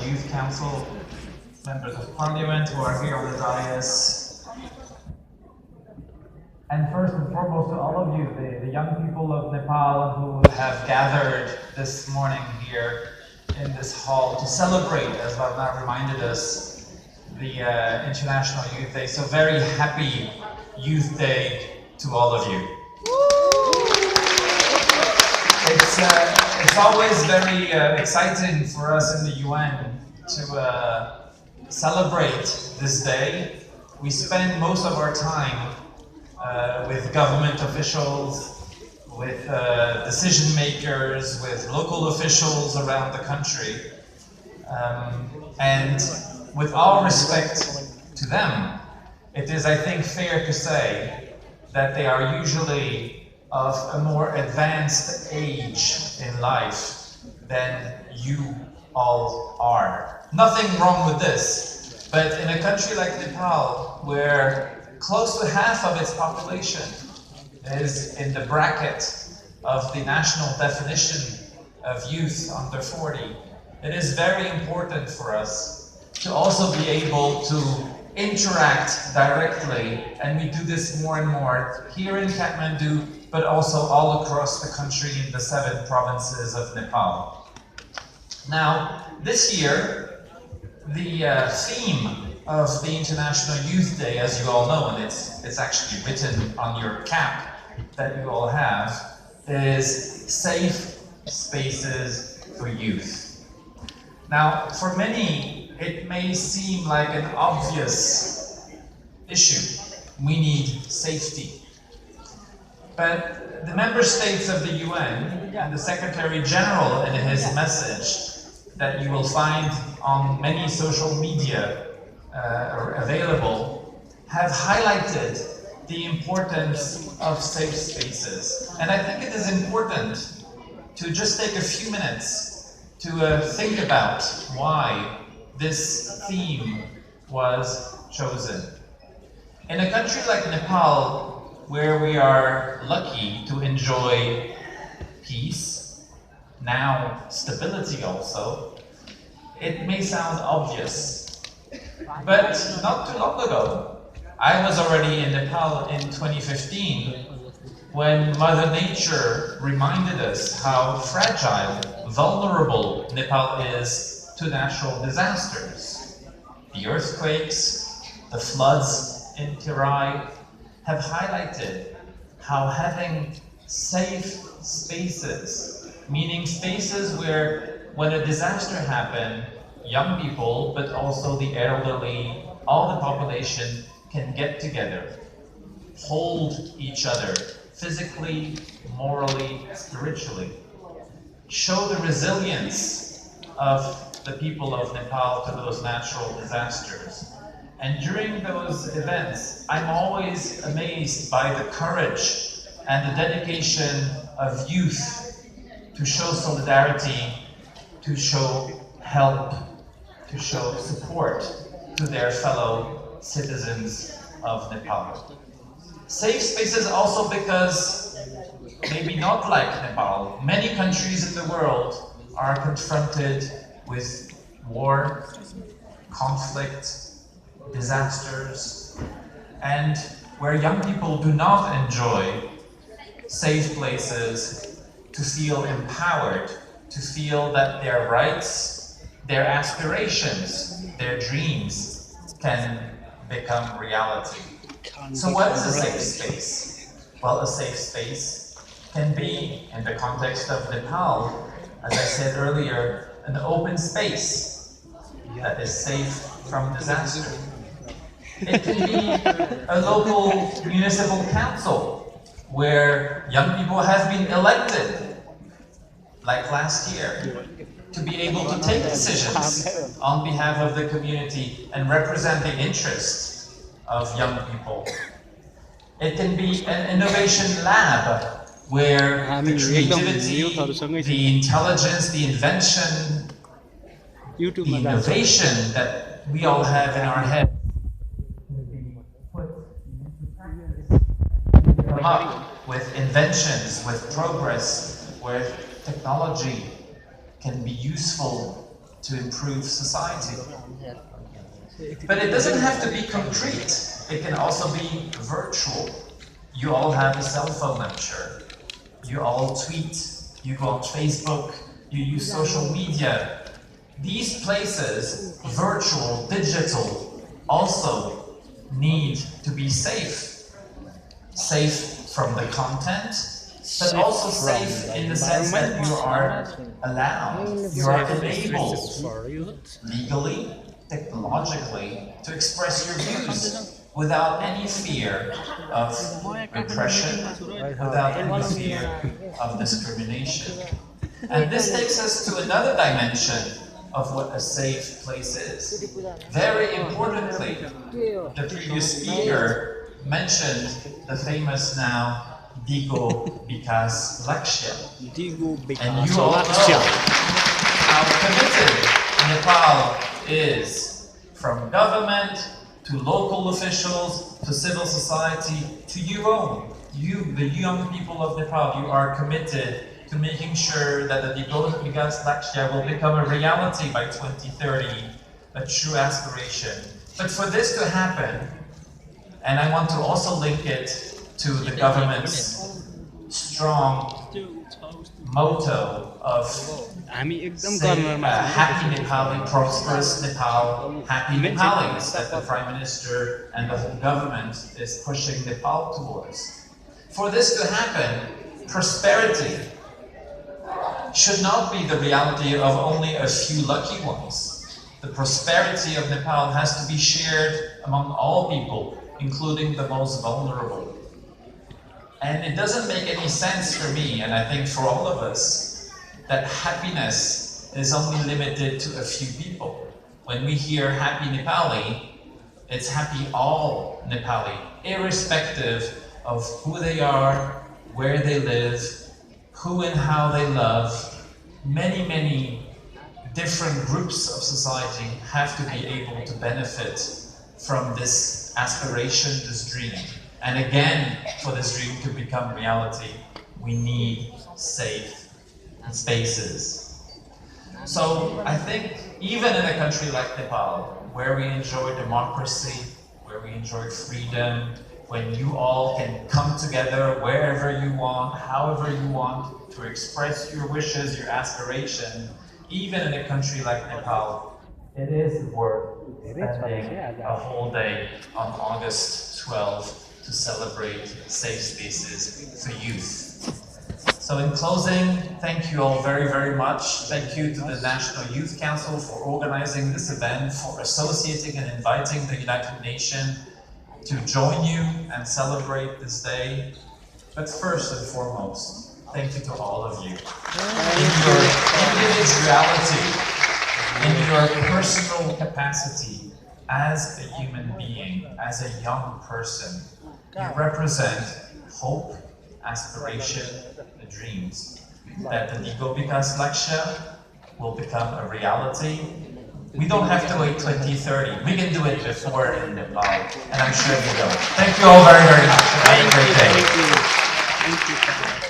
Youth Council, members of Parliament who are here on the dais, and first and foremost to all of you, the young people of Nepal who have gathered this morning here in this hall to celebrate, as Bhavna reminded us, the International Youth Day. So very happy Youth Day to all of you. It's always very exciting for us in the UN to celebrate this day. We spend most of our time with government officials, with decision makers, with local officials around the country. And with all respect to them, it is, I think, fair to say that they are usually of a more advanced age in life than you all are. Nothing wrong with this, but in a country like Nepal, where close to half of its population is in the bracket of the national definition of youth under 40, it is very important for us to also be able to interact directly, and we do this more and more here in Kathmandu, but also all across the country in the 7 provinces of Nepal. Now, this year, the theme of the International Youth Day, as you all know, and it's actually written on your cap that you all have, is Safe Spaces for Youth. Now, for many, it may seem like an obvious issue. We need safety. But the member states of the UN and the Secretary General in his message that you will find on many social media available have highlighted the importance of safe spaces. And I think it is important to just take a few minutes to think about why this theme was chosen. In a country like Nepal, where we are lucky to enjoy peace, now stability also, it may sound obvious. But not too long ago, I was already in Nepal in 2015 when Mother Nature reminded us how fragile, vulnerable Nepal is to natural disasters. The earthquakes, the floods in Terai have highlighted how having safe spaces, meaning spaces where when a disaster happened, young people, but also the elderly, all the population can get together, hold each other physically, morally, spiritually, show the resilience of the people of Nepal to those natural disasters. And during those events, I'm always amazed by the courage and the dedication of youth to show solidarity, to show help, to show support to their fellow citizens of Nepal. Safe spaces also because, maybe not like Nepal, many countries in the world are confronted with war, conflict, disasters, and where young people do not enjoy safe places to feel empowered, to feel that their rights, their aspirations, their dreams can become reality. So what is a safe space? Well, a safe space can be, in the context of Nepal, as I said earlier, an open space that is safe from disaster. It can be a local municipal council where young people have been elected, like last year, to be able to take decisions on behalf of the community and represent the interests of young people. It can be an innovation lab where the creativity, the intelligence, the invention, the innovation that we all have in our head come up with inventions, with progress, where technology can be useful to improve society. But it doesn't have to be concrete. It can also be virtual. You all have a cell phone, I'm sure. You all tweet, you go on Facebook, you use social media. These places, virtual, digital, also need to be safe. Safe from the content, but also safe in the sense that you are allowed, you are enabled legally, technologically, to express your views without any fear of repression, without any fear of discrimination. And this takes us to another dimension of what a safe place is. Very importantly, the previous speaker mentioned the famous now Digo Bikas Lakshya. And you all know how committed Nepal is, from government to local officials to civil society to you all. You, the young people of Nepal, you are committed to making sure that the Digo Bikas Lakshya will become a reality by 2030, a true aspiration. But for this to happen, and I want to also link it to the government's strong motto of happy Nepali, prosperous Nepal, happy Nepalis, that the Prime Minister and the whole government is pushing Nepal towards. For this to happen, prosperity should not be the reality of only a few lucky ones. The prosperity of Nepal has to be shared among all people, including the most vulnerable. And it doesn't make any sense for me, and I think for all of us, that happiness is only limited to a few people. When we hear happy Nepali, it's happy all Nepali, irrespective of who they are, where they live, who and how they love. Many different groups of society have to be able to benefit from this aspiration, this dream. And again, for this dream to become reality, we need safe spaces. So I think even in a country like Nepal, where we enjoy democracy, where we enjoy freedom, when you all can come together wherever you want, however you want, to express your wishes, your aspiration, even in a country like Nepal, it is worth spending a whole day on August 12th to celebrate safe spaces for youth. So in closing, thank you all very much. Thank you to the National Youth Council for organizing this event, for associating and inviting the United Nations to join you and celebrate this day. But first and foremost, thank you to all of you. In your individuality, in your personal capacity as a human being, as a young person, you represent hope, aspiration, the dreams. That the Digo Bikas Lakshya will become a reality. We don't have to wait 2030. We can do it before in Nepal, and I'm sure we will. Thank you all very much. Have a great day. Thank you.